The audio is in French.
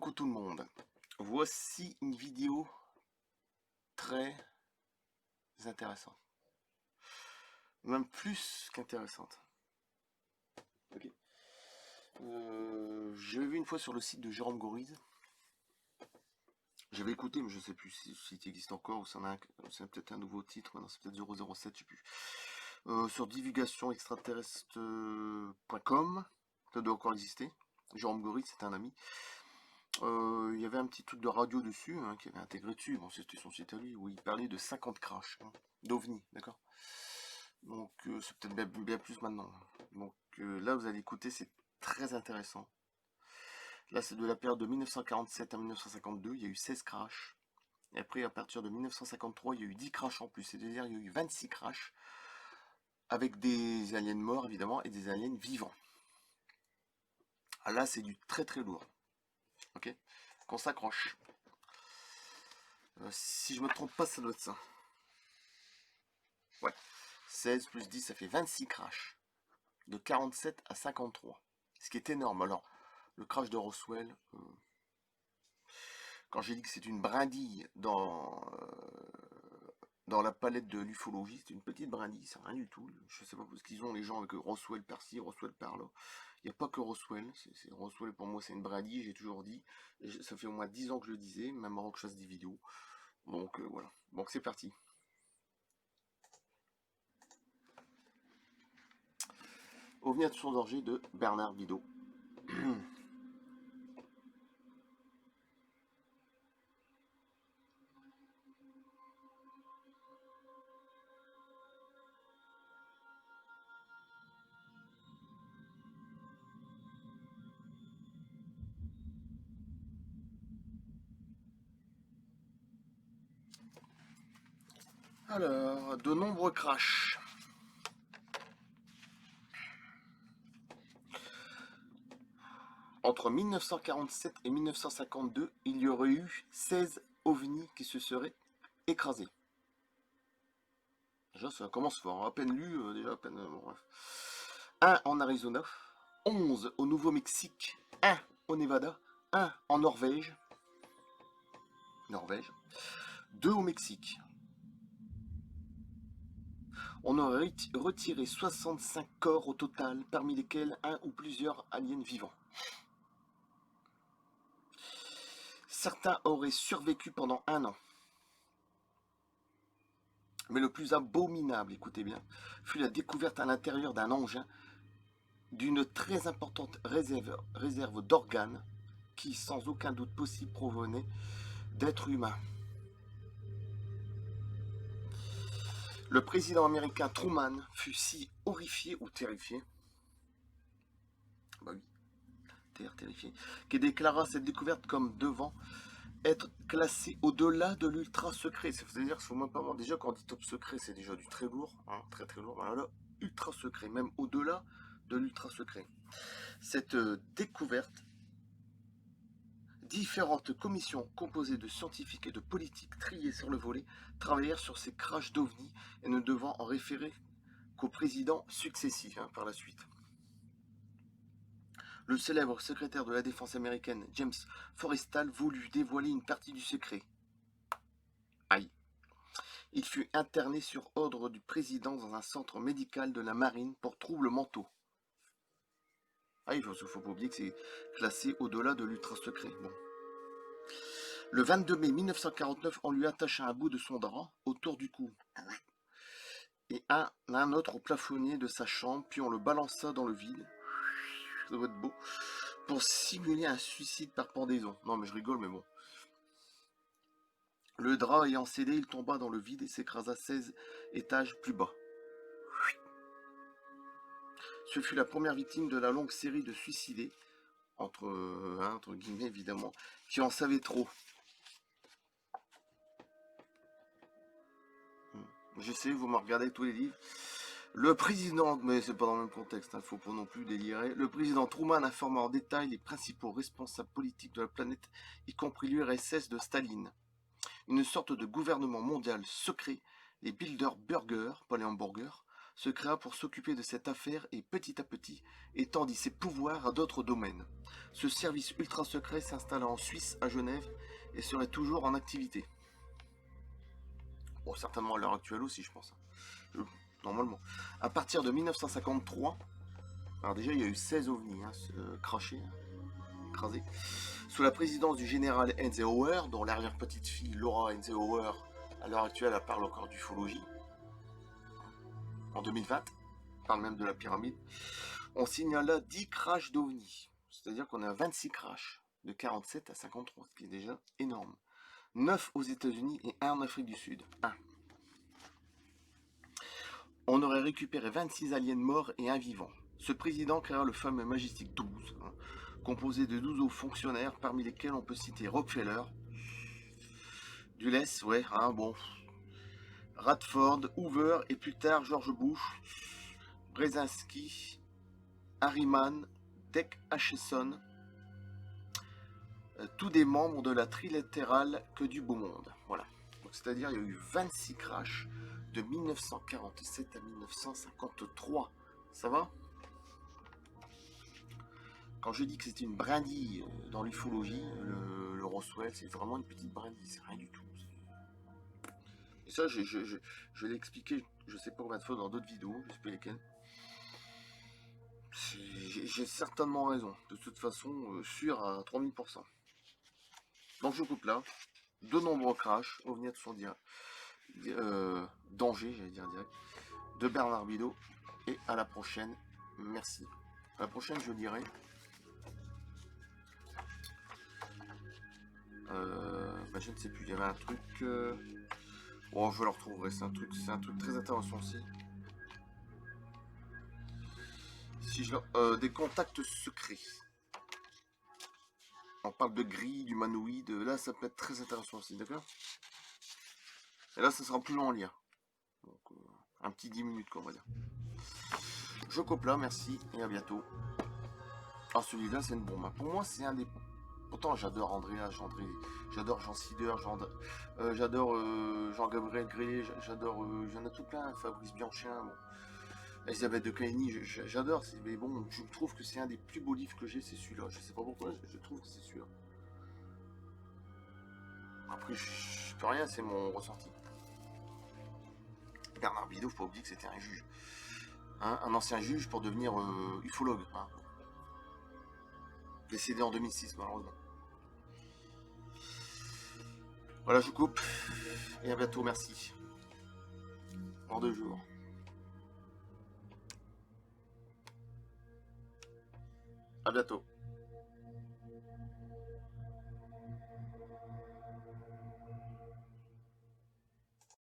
coucou tout le monde. Voici une vidéo très intéressante. Même plus qu'intéressante. Ok. J'ai vu une fois sur le site de Jérôme Goriz. J'avais écouté, mais je ne sais plus si il existe encore ou c'est peut-être un nouveau titre. Maintenant, c'est peut-être 007, je sais plus. Sur divulgationextraterrestre.com, ça doit encore exister. Jérôme Goriz, c'est un ami. Il y avait un petit truc de radio dessus, hein, qui avait intégré dessus, bon c'était son site à lui, où il parlait de 50 crashs, hein, d'OVNI, d'accord. Donc c'est peut-être bien plus maintenant. Donc là vous allez écouter, c'est très intéressant. Là c'est de la période de 1947 à 1952, il y a eu 16 crashs. Et après à partir de 1953, il y a eu 10 crashs en plus, c'est-à-dire il y a eu 26 crashs, avec des aliens morts évidemment, et des aliens vivants. Ah, là c'est du très très lourd, ok, qu'on s'accroche. Si je me trompe pas, ça doit être ça. Ouais. 16 plus 10, ça fait 26 crashs. De 47 à 53. Ce qui est énorme. Alors, le crash de Roswell, quand j'ai dit que c'est une brindille dans la palette de l'ufologie, c'est une petite brindille, c'est rien du tout. Je sais pas ce qu'ils ont les gens avec Roswell par-ci, Roswell par-là. Il n'y a pas que Roswell. Roswell pour moi c'est une brindille, j'ai toujours dit. Ça fait au moins 10 ans que je le disais, même avant que je fasse des vidéos. Donc voilà. Donc c'est parti. OVNI à son danger de Bernard Bidot. Alors, de nombreux crashs. Entre 1947 et 1952, il y aurait eu 16 ovnis qui se seraient écrasés. Déjà, ça commence fort, hein. À peine lu, déjà, à peine... bon, bref. 1 en Arizona, 11 au Nouveau-Mexique, 1 au Nevada, 1 en Norvège, 2 au Mexique. On aurait retiré 65 corps au total, parmi lesquels un ou plusieurs aliens vivants. Certains auraient survécu pendant 1 an. Mais le plus abominable, écoutez bien, fut la découverte à l'intérieur d'un engin d'une très importante réserve d'organes qui, sans aucun doute possible, provenait d'êtres humains. Le président américain Truman fut si horrifié ou terrifié, bah oui, terrifié, qu'il déclara cette découverte comme devant être classée au-delà de l'ultra secret. C'est-à-dire qu'il faut même pas voir, déjà quand on dit top secret, c'est déjà du très lourd, hein, très très lourd. Alors là, ultra secret, même au-delà de l'ultra secret. Cette découverte, différentes commissions composées de scientifiques et de politiques triés sur le volet travaillèrent sur ces crashs d'OVNI et ne devant en référer qu'aux présidents successifs, hein, par la suite. Le célèbre secrétaire de la défense américaine James Forrestal voulut dévoiler une partie du secret. Aïe. Il fut interné sur ordre du président dans un centre médical de la marine pour troubles mentaux. Ah, il faut pas oublier que c'est classé au-delà de l'ultra secret. Bon. Le 22 mai 1949, on lui attacha un bout de son drap autour du cou et un autre au plafonnier de sa chambre, puis on le balança dans le vide. Ça doit être beau. Pour simuler un suicide par pendaison. Non mais je rigole, mais bon. Le drap ayant cédé, il tomba dans le vide et s'écrasa 16 étages plus bas. Ce fut la première victime de la longue série de suicidés, entre guillemets évidemment, qui en savaient trop. Je sais, vous me regardez tous les livres. Le président, mais c'est pas dans le même contexte, faut pas non plus délirer. Le président Truman informa en détail les principaux responsables politiques de la planète, y compris l'URSS de Staline. Une sorte de gouvernement mondial secret, les Bilderberger, pas les hamburgers, se créa pour s'occuper de cette affaire et petit à petit étendit ses pouvoirs à d'autres domaines. Ce service ultra secret s'installa en Suisse, à Genève, et serait toujours en activité. Bon, certainement à l'heure actuelle aussi, je pense. Normalement. À partir de 1953, alors déjà il y a eu 16 ovnis crachés, écrasés, sous la présidence du général Eisenhower, dont l'arrière-petite-fille Laura Eisenhower, à l'heure actuelle, elle parle encore d'ufologie. En 2020, on parle même de la pyramide. On signala 10 crashs d'ovnis. C'est-à-dire qu'on est à 26 crashs, de 47 à 53, ce qui est déjà énorme. 9 aux États-Unis et 1 en Afrique du Sud. 1. On aurait récupéré 26 aliens morts et 1 vivant. Ce président créa le fameux Majestic 12, composé de 12 hauts fonctionnaires, parmi lesquels on peut citer Rockefeller, Dulles, ouais, bon, Radford, Hoover et plus tard George Bush, Brzezinski, Harriman, Dick Acheson, tous des membres de la trilatérale que du beau monde. Voilà. C'est-à-dire il y a eu 26 crashs de 1947 à 1953. Ça va? Quand je dis que c'est une brindille dans l'ufologie, le Roswell, c'est vraiment une petite brindille, c'est rien du tout. Et ça, je l'ai expliqué, je sais pas combien de fois dans d'autres vidéos, je sais pas lesquelles. J'ai certainement raison, de toute façon, sûr à 3000%. Donc je coupe là. De nombreux crashs, ovnis de son danger, j'allais dire direct, de Bernard Bidot. Et à la prochaine, merci. À la prochaine, je dirai. Je ne sais plus, il y avait un truc. Bon, je le retrouverai, c'est un truc très intéressant aussi. Si je, des contacts secrets. On parle de gris, d'humanoïde, là ça peut être très intéressant aussi, d'accord? Et là ça sera plus long à lire. Donc, un petit 10 minutes quoi, on va dire. Je coupe là, merci et à bientôt. Alors celui-là c'est une bombe. Pour moi c'est un des... Pourtant j'adore Andrea, j'adore Jean Sider, j'adore Jean-Gabriel Gré, j'adore... J'en ai tout plein, Fabrice Bianchin, bon. Elisabeth de Coligny, j'adore, mais bon, je trouve que c'est un des plus beaux livres que j'ai, c'est celui-là. Je sais pas pourquoi, je trouve que c'est celui-là. Après, je peux rien, c'est mon ressenti. Bernard Bidot, faut pas oublier que c'était un juge. Un ancien juge pour devenir ufologue. Décédé en 2006, malheureusement. Voilà, je coupe. Et à bientôt, merci. En 2 jours. À bientôt.